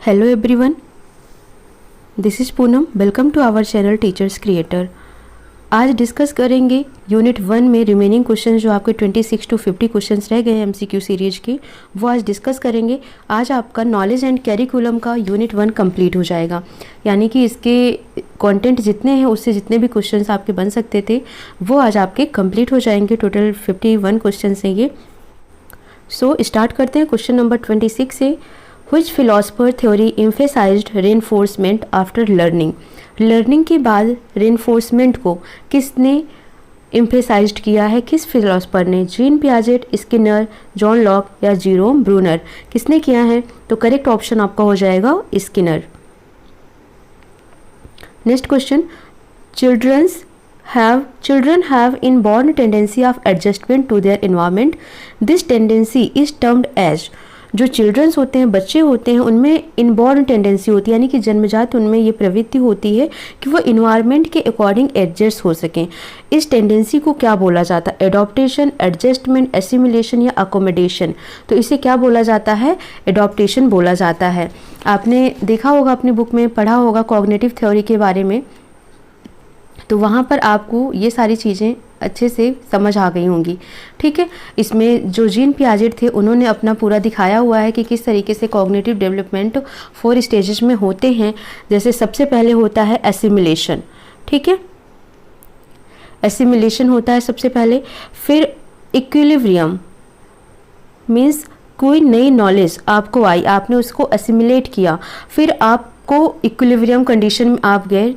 Hello everyone, this is Poonam. Welcome to our channel teachers creator. आज discuss करेंगे unit 1 में remaining question जो आपके 26 टू 50 क्वेश्चंस रह गए हैं एमसीक्यू सीरीज के, वो आज डिस्कस करेंगे। आज आपका नॉलेज एंड कैरिकुलम का यूनिट 1 कंप्लीट हो जाएगा, यानी कि इसके कंटेंट जितने हैं उससे जितने भी क्वेश्चंस आपके बन सकते थे वो आज आपके कंप्लीट हो जाएंगे। टोटल 51 क्वेश्चन हैं ये। सो स्टार्ट करते हैं क्वेश्चन नंबर 26 से। Which philosopher theory emphasized reinforcement after learning? Learning के बाद reinforcement को किसने emphasized किया है? किस फिलोसफर ने? Gene Piaget, Skinner, John Locke या जेरोम ब्रूनर? किसने किया है? तो करेक्ट ऑप्शन आपका हो जाएगा Skinner. Next question, children have inborn tendency of adjustment to their environment. This tendency is termed as। जो चिल्ड्रंस होते हैं, बच्चे होते हैं, उनमें इनबॉर्न टेंडेंसी होती है, यानी कि जन्मजात उनमें ये प्रवृत्ति होती है कि वो इन्वायरमेंट के अकॉर्डिंग एडजस्ट हो सकें। इस टेंडेंसी को क्या बोला जाता है? एडॉप्टेशन, एडजस्टमेंट, एसिमिलेशन या अकोमोडेशन? तो इसे क्या बोला जाता है? एडॉप्टेशन बोला जाता है। आपने देखा होगा, अपनी बुक में पढ़ा होगा कॉग्निटिव थ्योरी के बारे में, तो वहाँ पर आपको ये सारी चीज़ें अच्छे से समझ आ गई होंगी। ठीक है, इसमें जो जीन पियाजेट थे उन्होंने अपना पूरा दिखाया हुआ है कि किस तरीके से कॉग्निटिव डेवलपमेंट 4 स्टेजेस में होते हैं। जैसे सबसे पहले होता है एसिमिलेशन। ठीक है, एसिमिलेशन होता है सबसे पहले। फिर इक्विलिब्रियम मीन्स कोई नई नॉलेज आपको आई, आपने उसको एसिमिलेट किया, फिर आपको इक्विलिब्रियम कंडीशन में आप गए,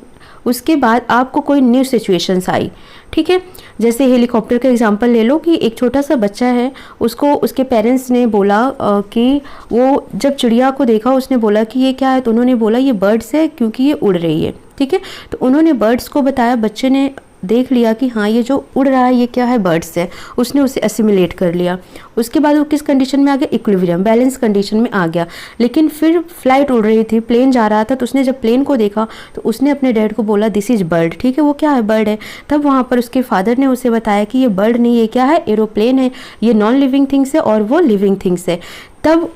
उसके बाद आपको कोई न्यू सिचुएशंस आई। ठीक है, जैसे हेलीकॉप्टर का एग्जांपल ले लो कि एक छोटा सा बच्चा है, उसको उसके पेरेंट्स ने बोला कि वो जब चिड़िया को देखा उसने बोला कि ये क्या है, तो उन्होंने बोला ये बर्ड्स है क्योंकि ये उड़ रही है। ठीक है, तो उन्होंने बर्ड्स को बताया, बच्चे ने देख लिया कि हाँ ये जो उड़ रहा है ये क्या है, बर्ड्स है, उसने उसे एसिमिलेट कर लिया। उसके बाद वो किस कंडीशन में आ गया? इक्विलिब्रियम, बैलेंस कंडीशन में आ गया। लेकिन फिर फ्लाइट उड़ रही थी, प्लेन जा रहा था, तो उसने जब प्लेन को देखा तो उसने अपने डैड को बोला दिस इज बर्ड। ठीक है, वो क्या है? बर्ड है। तब वहाँ पर उसके फादर ने उसे बताया कि ये बर्ड नहीं, ये क्या है? एरोप्लेन है, ये नॉन लिविंग थिंग्स है और वो लिविंग थिंग्स है। तब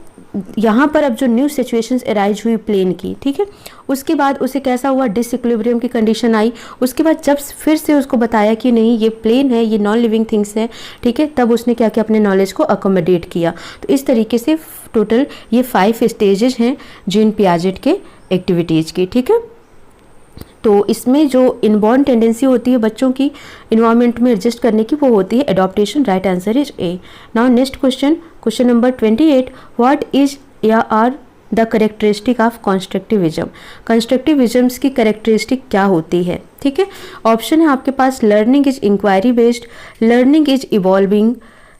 यहाँ पर अब जो न्यू सिचुएशंस अराइज हुई प्लेन की, ठीक है, उसके बाद उसे कैसा हुआ? डिसइक्विलिब्रियम की कंडीशन आई। उसके बाद जब फिर से उसको बताया कि नहीं ये प्लेन है, ये नॉन लिविंग थिंग्स है, ठीक है, तब उसने क्या किया? अपने नॉलेज को अकोमोडेट किया। तो इस तरीके से टोटल ये 5 स्टेजेस हैं जीन पियाजेट के एक्टिविटीज़ की। ठीक है, तो इसमें जो इनबॉर्न टेंडेंसी होती है बच्चों की इन्वायरमेंट में एडजस्ट करने की, वो होती है adaptation. Right answer is A. Now next question, question number 28, what is या are the characteristic of constructivism? Constructivisms की करेक्टरिस्टिक क्या होती है? ठीक है, ऑप्शन है आपके पास, learning is inquiry based, learning is evolving,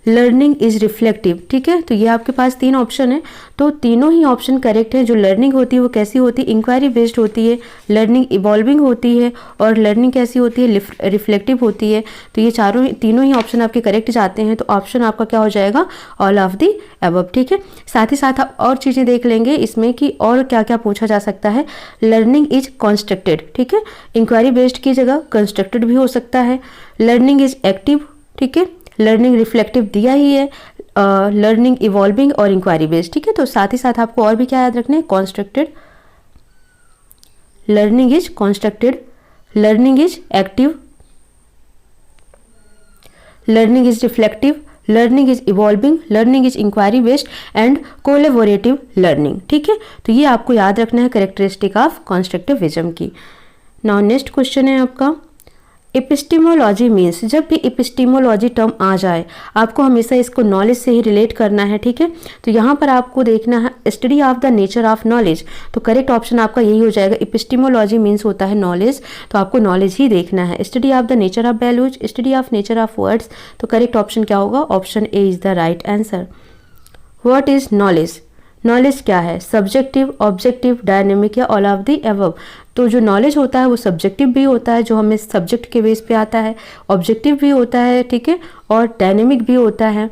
learning is reflective. ठीक है, तो ये आपके पास 3 ऑप्शन है, तो तीनों ही ऑप्शन करेक्ट है। जो लर्निंग होती है वो कैसी होती है? इंक्वायरी बेस्ड होती है, लर्निंग इवॉल्विंग होती है और लर्निंग कैसी होती है? रिफ्लेक्टिव होती है। तो ये तीनों ही ऑप्शन आपके करेक्ट जाते हैं, तो ऑप्शन आपका क्या हो जाएगा? All of the above. ठीक है, साथ ही साथ आप और चीज़ें देख लेंगे इसमें कि और क्या क्या पूछा जा सकता है। लर्निंग इज कॉन्स्ट्रक्टेड, ठीक है, इंक्वायरी बेस्ड की जगह कंस्ट्रक्टेड भी हो सकता है। लर्निंग इज एक्टिव, ठीक है, लर्निंग रिफ्लेक्टिव दिया ही है, लर्निंग इवॉल्विंग और इंक्वायरी बेस्ड। ठीक है, तो साथ ही साथ आपको और भी क्या याद रखना है? Constructed, learning is constructed, learning is active, learning is reflective, learning is evolving, learning is inquiry based and collaborative learning. ठीक है, तो ये आपको याद रखना है कैरेक्टरिस्टिक ऑफ कॉन्स्ट्रक्टिविज्म की। नाउ नेक्स्ट क्वेश्चन है आपका, एपिस्टेमोलॉजी मीन्स, जब भी एपिस्टेमोलॉजी टर्म आ जाए आपको हमेशा इसको नॉलेज से ही रिलेट करना है। ठीक है, तो यहाँ पर आपको देखना है study of the nature of knowledge, तो करेक्ट ऑप्शन आपका यही हो जाएगा। एपिस्टेमोलॉजी मीन्स होता है नॉलेज, तो आपको नॉलेज ही देखना है। Study of the nature of values, study of nature of words, तो करेक्ट ऑप्शन क्या होगा? Option A is the right answer. What is knowledge? Knowledge क्या है? सब्जेक्टिव, ऑब्जेक्टिव, डायनेमिक या ऑल ऑफ द अबव? तो जो नॉलेज होता है वो सब्जेक्टिव भी होता है, जो हमें सब्जेक्ट के बेस पे आता है, ऑब्जेक्टिव भी होता है, ठीक है, और डायनेमिक भी होता है,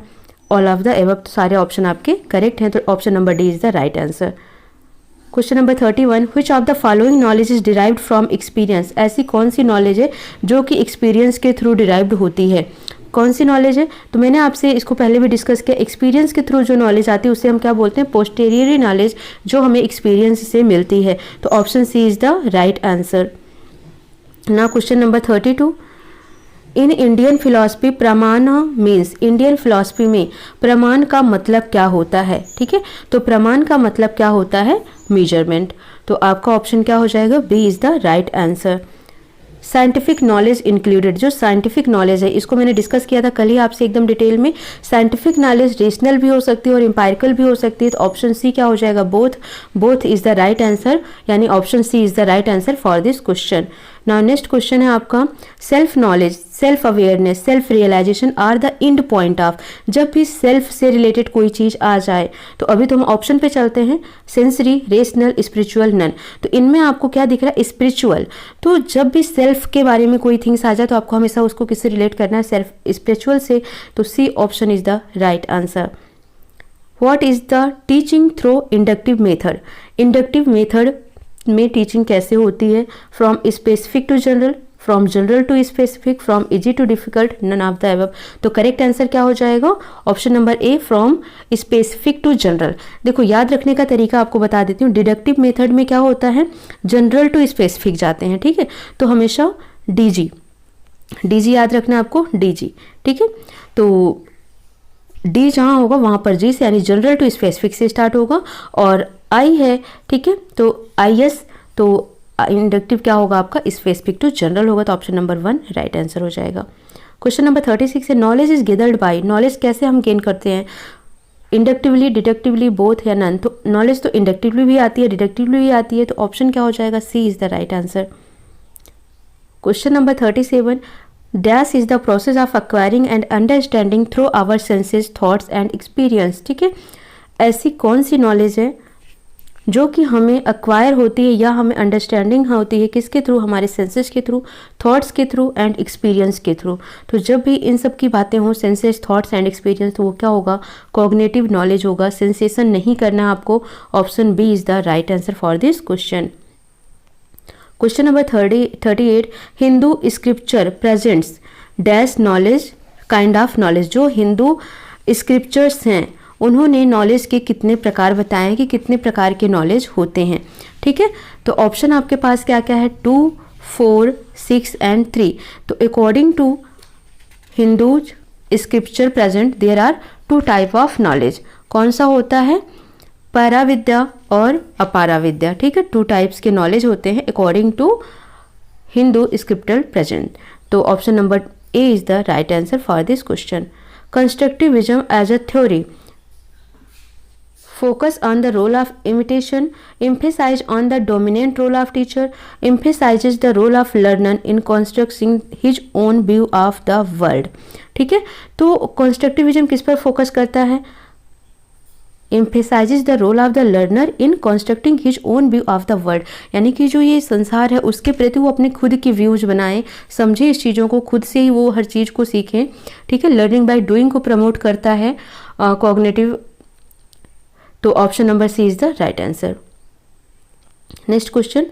ऑल ऑफ द अबव। तो सारे ऑप्शन आपके करेक्ट हैं, तो option number D is the right answer. Question number 31, which of the following knowledge is derived from experience. ऐसी कौन सी नॉलेज है जो कि एक्सपीरियंस के थ्रू डिराइव्ड होती है। कौन सी नॉलेज है, तो मैंने आपसे इसको पहले भी डिस्कस किया। एक्सपीरियंस के थ्रू जो नॉलेज आती है उसे हम क्या बोलते हैं, पोस्टेरियरी नॉलेज, जो हमें एक्सपीरियंस से मिलती है। तो option C is the right answer. ना question number 32, in Indian philosophy pramana means, Indian philosophy में प्रमाण का मतलब क्या होता है। ठीक है, तो प्रमाण का मतलब क्या होता है, मेजरमेंट। तो आपका ऑप्शन क्या हो जाएगा, B is the right answer. Scientific knowledge included, जो साइंटिफिक नॉलेज है इसको मैंने डिस्कस किया था कल ही आपसे एकदम डिटेल में। साइंटिफिक नॉलेज रेशनल भी हो सकती है और एम्पायरिकल भी हो सकती है। तो ऑप्शन सी क्या हो जाएगा, both is the right answer, यानी option C is the right answer for this question. Now next question है आपका, self knowledge, self awareness, self realization are the end point of. जब भी सेल्फ से रिलेटेड कोई चीज आ जाए, तो अभी तो हम ऑप्शन पे चलते हैं, सेंसरी, रेशनल, स्पिरिचुअल, नन। तो इनमें आपको क्या दिख रहा है, स्पिरिचुअल। तो जब भी सेल्फ के बारे में कोई थिंग्स आ जाए तो आपको हमेशा उसको किससे रिलेट करना है, सेल्फ, स्पिरिचुअल से। तो C option is the right answer. What is the teaching through inductive method. Inductive method में टीचिंग कैसे होती है, from specific to general, from general to specific, from easy to difficult, none of the above. तो correct answer क्या हो जाएगा, option number A, from specific to general. देखो याद रखने का तरीका आपको बता देती हूँ, डिडक्टिव मेथड में क्या होता है, जनरल टू स्पेसिफिक जाते हैं। ठीक है, तो हमेशा डीजी याद रखना आपको, डीजी। ठीक है, तो डी जहाँ होगा वहाँ पर जी से, यानी जनरल टू स्पेसिफिक से स्टार्ट होगा, और आई है, ठीक है, तो आई एस, तो इंडक्टिव क्या होगा आपका, स्पेसिफिक टू जनरल होगा। तो ऑप्शन नंबर 1 राइट आंसर हो जाएगा। क्वेश्चन नंबर 36 है, knowledge is gathered by. Knowledge कैसे हम गेन करते हैं, इंडक्टिवली, डिडक्टिवली, बोथ या नन। तो नॉलेज तो इंडक्टिवली भी आती है, डिडक्टिवली भी आती है। तो ऑप्शन क्या हो जाएगा, C is the right answer. Question number 37, dash is the process of acquiring and understanding through our senses, thoughts and experience. ठीक है, ऐसी कौन सी नॉलेज है जो कि हमें अक्वायर होती है या हमें अंडरस्टैंडिंग होती है, किसके थ्रू, हमारे सेंसेस के थ्रू, थॉट्स के थ्रू एंड एक्सपीरियंस के थ्रू। तो जब भी इन सब की बातें हों, सेंसेस, थॉट्स एंड एक्सपीरियंस, तो वो क्या होगा, कॉग्निटिव नॉलेज होगा। सेंसेशन नहीं करना आपको, option B is the right answer for this question. Question number 38, Hindu scripture presents dash knowledge, kind of knowledge. जो हिंदू स्क्रिप्चर्स हैं उन्होंने नॉलेज के कितने प्रकार बताए कि कितने प्रकार के नॉलेज होते हैं। ठीक है, तो ऑप्शन आपके पास क्या क्या है, 2, 4, 6 एंड 3। तो according to Hindu scripture present there are 2 type of knowledge. कौन सा होता है, पराविद्या और अपाराविद्या। ठीक है, 2 टाइप्स के नॉलेज होते हैं according to Hindu scripture present. तो option number A is the right answer for this question. Constructivism as a theory focus on the role of imitation, emphasize on the dominant role of teacher, emphasizes the role of learner in constructing his own view of the world। ठीक है, तो constructivism किस पर focus करता है, emphasizes the role of the learner in constructing his own view of the world, यानी कि जो ये संसार है उसके प्रति वो अपने खुद के व्यूज बनाएं, समझे इस चीज़ों को, खुद से ही वो हर चीज़ को सीखें। ठीक है, लर्निंग बाय डूइंग को प्रमोट करता है कॉग्निटिव। तो option number C is the right answer. Next question,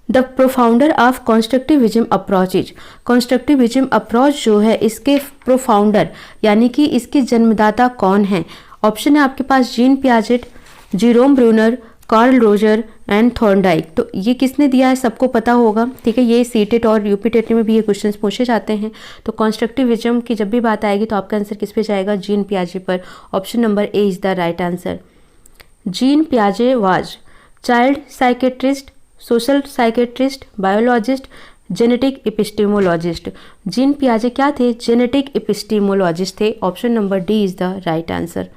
the profounder of constructivism approach is. Constructivism approach जो है इसके प्रोफाउंडर यानी कि इसके जन्मदाता कौन है। ऑप्शन है आपके पास Jean Piaget, Jerome Bruner, Carl Roger and Thorndike. तो ये किसने दिया है सबको पता होगा। ठीक है, ये सीटेट और यूपीटेट में भी ये क्वेश्चंस पूछे जाते हैं। तो कंस्ट्रक्टिविज्म की जब भी बात आएगी तो आपका आंसर किस पे जाएगा, जीन पियाजे पर। Option number A is the right answer. Jean पियाजे was child psychiatrist, social psychiatrist, biologist, genetic epistemologist. Jean पियाजे क्या थे, जेनेटिक एपिस्टेमोलॉजिस्ट थे। Option number D is the right answer.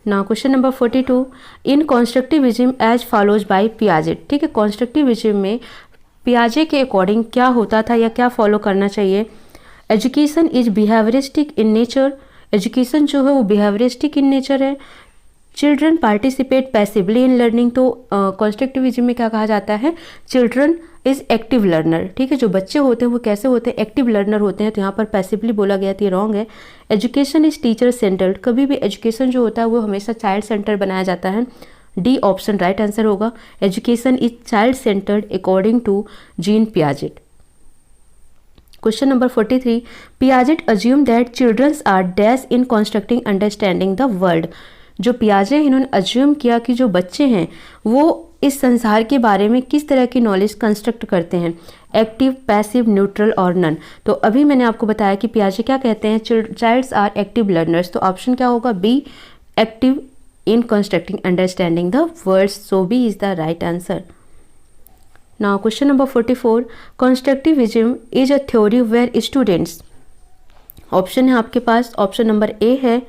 Now question number 42, in constructivism as follows by Piaget. ठीक है, constructivism में पियाजे के according क्या होता था या क्या फॉलो करना चाहिए। Education is behaviouristic in nature, education जो है वो बिहेवियरिस्टिक इन नेचर है। Children participate passively in learning, तो कंस्ट्रक्टिविज्म में क्या कहा जाता है, चिल्ड्रन इज एक्टिव लर्नर। ठीक है, जो बच्चे होते हैं वो कैसे होते हैं, एक्टिव लर्नर होते हैं। तो यहाँ पर पैसिवली बोला गया तो ये रॉन्ग है। एजुकेशन इज टीचर सेंटर्ड, कभी भी एजुकेशन जो होता है वो हमेशा चाइल्ड सेंटर बनाया जाता है। डी ऑप्शन राइट आंसर होगा। Education is child centred according to Jean Piaget. Question number 43, Piaget assume that childrens are dash in constructing understanding the world. जो पियाजे इन्होंने अज्यूम किया कि जो बच्चे हैं वो इस संसार के बारे में किस तरह की नॉलेज कंस्ट्रक्ट करते हैं, एक्टिव, पैसिव, न्यूट्रल और नन। तो अभी मैंने आपको बताया कि पियाजे क्या कहते हैं, चाइल्ड्स आर एक्टिव लर्नर्स। तो ऑप्शन क्या होगा, B, active in constructing understanding the words. So B is the right answer. Now question number 44, constructivism is a theory where students. Option है आपके पास, ऑप्शन नंबर ए है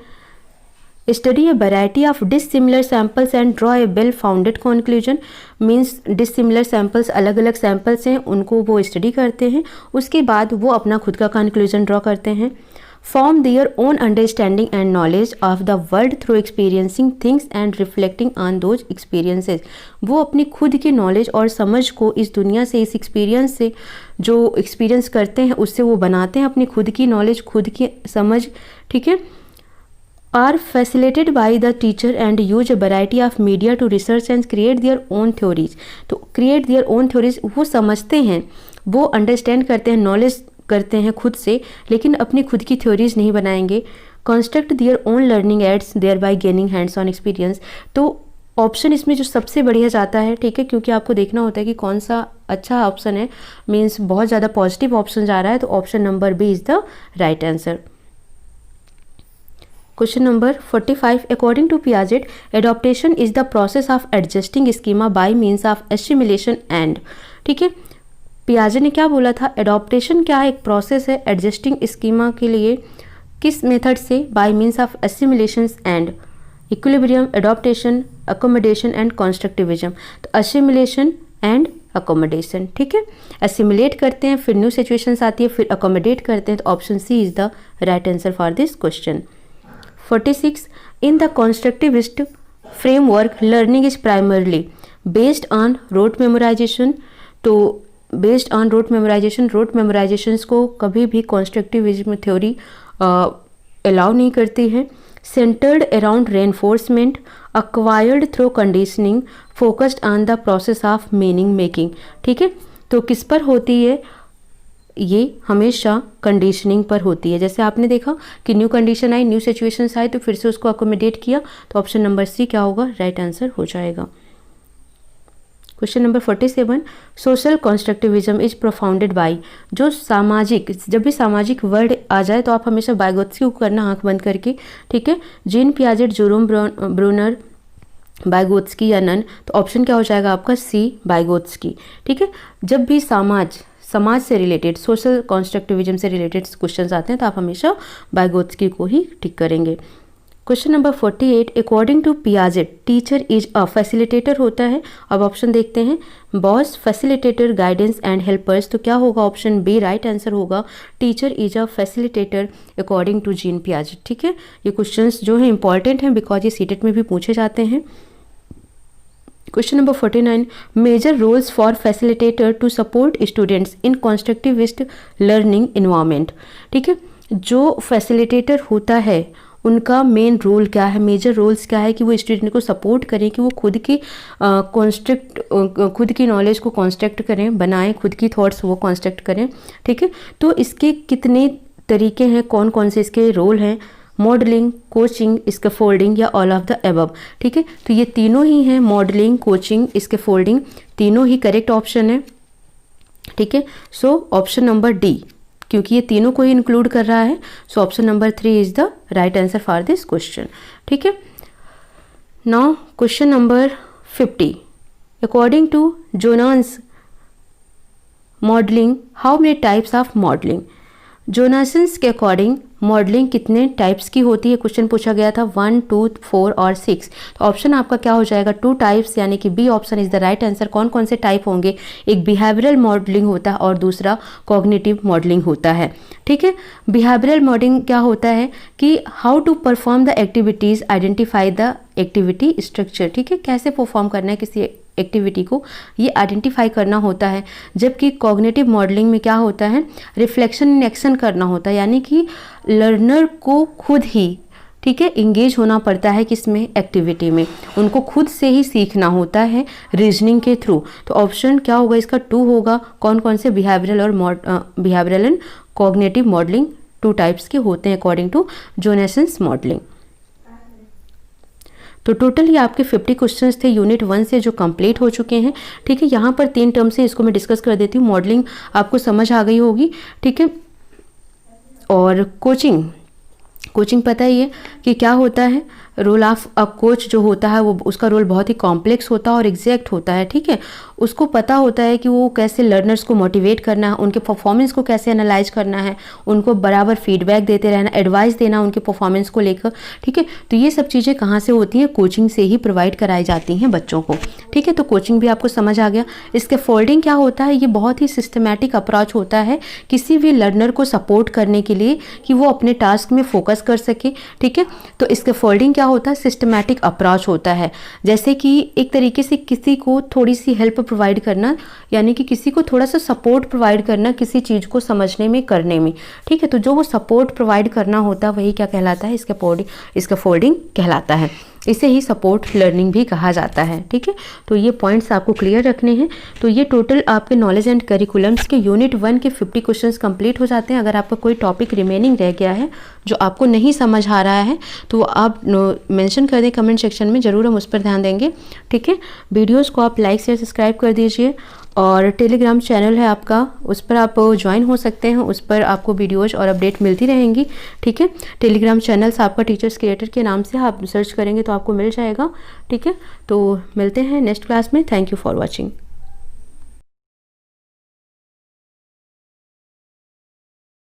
study a variety of dissimilar samples and draw a well founded conclusion. Means dissimilar samples, अलग अलग samples हैं, उनको वो study करते हैं, उसके बाद वो अपना खुद का कंक्लूजन ड्रॉ करते हैं। Form their own understanding and knowledge of the world through experiencing things and reflecting on those experiences. वो अपनी खुद की नॉलेज और समझ को इस दुनिया से, इस एक्सपीरियंस से, जो एक्सपीरियंस करते हैं उससे वो बनाते हैं अपनी खुद की नॉलेज, खुद की समझ। ठीक है। Are facilitated by the teacher and use a variety of media to research and create their own theories. तो क्रिएट देयर ओन थ्योरीज, वो समझते हैं, वो अंडरस्टैंड करते हैं, नॉलेज करते हैं खुद से, लेकिन अपनी खुद की थ्योरीज नहीं बनाएंगे। Construct their own learning aids thereby gaining hands on experience. तो ऑप्शन इसमें जो सबसे बढ़िया जाता है, ठीक है, क्योंकि आपको देखना होता है कि कौन सा अच्छा ऑप्शन है, मीन्स बहुत ज़्यादा पॉजिटिव ऑप्शन जा रहा है, तो option number B is the right answer. Question number 45, according to Piaget adaptation is the process of adjusting schema by means of assimilation and. ठीक है, पियाजे ने क्या बोला था, एडॉप्टेशन क्या है, एक प्रोसेस है एडजस्टिंग स्कीमा के लिए, किस मेथड से, bye means of assimilation and equilibrium, adaptation, accommodation and constructivism. तो एसिमिलेशन एंड अकोमोडेशन। ठीक है, एसिमिलेट करते हैं, फिर न्यू सिचुएशंस आती है, फिर अकोमोडेट करते हैं, तो option C is the right answer for this question. 46, in the constructivist framework learning is primarily based on rote memorization। तो बेस्ड ऑन रोट मेमोराइजेशन को कभी भी कॉन्स्ट्रक्टिविज्म थ्योरी अलाउ नहीं करती है। Centred around reinforcement, acquired through conditioning, focused on the process of meaning making. ठीक है, तो किस पर होती है, ये हमेशा कंडीशनिंग पर होती है। जैसे आपने देखा कि न्यू कंडीशन आई, न्यू सिचुएशंस आई, तो फिर से उसको अकोमोडेट किया, तो ऑप्शन नंबर सी क्या होगा, राइट आंसर हो जाएगा। Question number 47, social constructivism is profounded by. जो सामाजिक, जब भी सामाजिक वर्ड आ जाए तो आप हमेशा बायगोत्स्की को करना आंख बंद करके। ठीक है, जीन पियाजेट, जेरोम ब्रूनर, बायगोत्स्की या नन। तो ऑप्शन क्या हो जाएगा आपका, सी, बायगोत्स्की। ठीक है, जब भी समाज से रिलेटेड, सोशल कॉन्स्ट्रक्टिविज्म से रिलेटेड क्वेश्चंस आते हैं तो आप हमेशा बायगोत्स्की को ही टिक करेंगे। Question number 48, according to Piaget teacher is a facilitator होता है। अब ऑप्शन देखते हैं, boss, facilitator, guidance and helpers. तो क्या होगा, ऑप्शन बी राइट आंसर होगा, teacher is a facilitator according to Jean Piaget. ठीक है, ये क्वेश्चंस जो है इंपॉर्टेंट हैं बिकॉज ये सीटेट में भी पूछे जाते हैं। Question number 49, major roles for facilitator to support students in constructivist learning environment. ठीक है, जो फैसिलिटेटर होता है उनका मेन रोल क्या है, मेजर रोल्स क्या है कि वो स्टूडेंट को सपोर्ट करें, कि वो खुद की नॉलेज को कॉन्स्ट्रक्ट करें, बनाएं, खुद की थॉट्स वो कॉन्स्ट्रक्ट करें। ठीक है, तो इसके कितने तरीके हैं, कौन कौन से इसके रोल हैं, मॉडलिंग, कोचिंग, स्कैफोल्डिंग या ऑल ऑफ द एबव। ठीक है, तो ये तीनों ही हैं, मॉडलिंग, कोचिंग, स्कैफोल्डिंग, तीनों ही करेक्ट ऑप्शन है। ठीक है, सो ऑप्शन नंबर डी, क्योंकि ये तीनों को ही इंक्लूड कर रहा है, so option number 3 is the right answer for this question. ठीक है, now question number 50, according to Jonas modelling how many types of modelling. Jonassen's के अकॉर्डिंग मॉडलिंग कितने टाइप्स की होती है, क्वेश्चन पूछा गया था 1, 2, 4 और 6। तो ऑप्शन आपका क्या हो जाएगा, 2 टाइप्स, यानी कि B option is the right answer. कौन कौन से टाइप होंगे, एक बिहेवियरल मॉडलिंग होता है और दूसरा कॉग्निटिव मॉडलिंग होता है। ठीक है, बिहेवियरल मॉडलिंग क्या होता है कि how to perform the activities, identify the activity structure. ठीक है, कैसे परफॉर्म करना है किसी एक्टिविटी को, ये आइडेंटिफाई करना होता है। जबकि कॉग्निटिव मॉडलिंग में क्या होता है, रिफ्लेक्शन इन एक्शन करना होता है, यानी कि लर्नर को खुद ही, ठीक है, इंगेज होना पड़ता है किसमें, एक्टिविटी में, उनको खुद से ही सीखना होता है रीजनिंग के थ्रू। तो ऑप्शन क्या होगा इसका, 2 होगा। कौन कौन से, बिहेवियरल और behavioural and cognitive modelling 2 types के होते हैं अकॉर्डिंग टू जोनासन्स मॉडलिंग। तो टोटल ये आपके 50 क्वेश्चंस थे यूनिट 1 से जो कंप्लीट हो चुके हैं। ठीक है, यहाँ पर 3 टर्म्स हैं, इसको मैं डिस्कस कर देती हूँ। मॉडलिंग आपको समझ आ गई होगी, ठीक है। और कोचिंग पता ही है कि क्या होता है, रोल ऑफ अ कोच जो होता है वो उसका रोल बहुत ही कॉम्प्लेक्स होता है और एग्जैक्ट होता है। ठीक है, उसको पता होता है कि वो कैसे लर्नर्स को मोटिवेट करना है, उनके परफॉर्मेंस को कैसे एनालाइज करना है, उनको बराबर फीडबैक देते रहना, एडवाइस देना उनके परफॉर्मेंस को लेकर। ठीक है, तो ये सब चीज़ें कहाँ से होती हैं, कोचिंग से ही प्रोवाइड कराई जाती हैं बच्चों को। ठीक है, तो कोचिंग भी आपको समझ आ गया। इसके फोल्डिंग क्या होता है, ये बहुत ही सिस्टमैटिक अप्रोच होता है किसी भी लर्नर को सपोर्ट करने के लिए कि वो अपने टास्क में फोकस कर सके। ठीक है, तो इसके फोल्डिंग क्या होता है, सिस्टमैटिक अप्रोच होता है। जैसे कि एक तरीके से किसी को थोड़ी सी हेल्प प्रोवाइड करना, यानी कि किसी को थोड़ा सा सपोर्ट प्रोवाइड करना किसी चीज़ को समझने में, करने में। ठीक है, तो जो वो सपोर्ट प्रोवाइड करना होता है वही क्या कहलाता है, इसका फोल्डिंग कहलाता है। इसे ही सपोर्ट लर्निंग भी कहा जाता है। ठीक है, तो ये पॉइंट्स आपको क्लियर रखने हैं। तो ये टोटल आपके नॉलेज एंड करिकुलम्स के यूनिट 1 के 50 क्वेश्चंस कंप्लीट हो जाते हैं। अगर आपका कोई टॉपिक रिमेनिंग रह गया है जो आपको नहीं समझ आ रहा है तो आप मेंशन कर दें कमेंट सेक्शन में, ज़रूर हम उस पर ध्यान देंगे। ठीक है, वीडियोज़ को आप लाइक शेयर सब्सक्राइब कर दीजिए। और टेलीग्राम चैनल है आपका, उस पर आप ज्वाइन हो सकते हैं, उस पर आपको वीडियोज़ और अपडेट मिलती रहेंगी। ठीक है, टेलीग्राम चैनल से आपका टीचर्स क्रिएटर के नाम से आप सर्च करेंगे तो आपको मिल जाएगा। ठीक है, तो मिलते हैं नेक्स्ट क्लास में। Thank you for watching.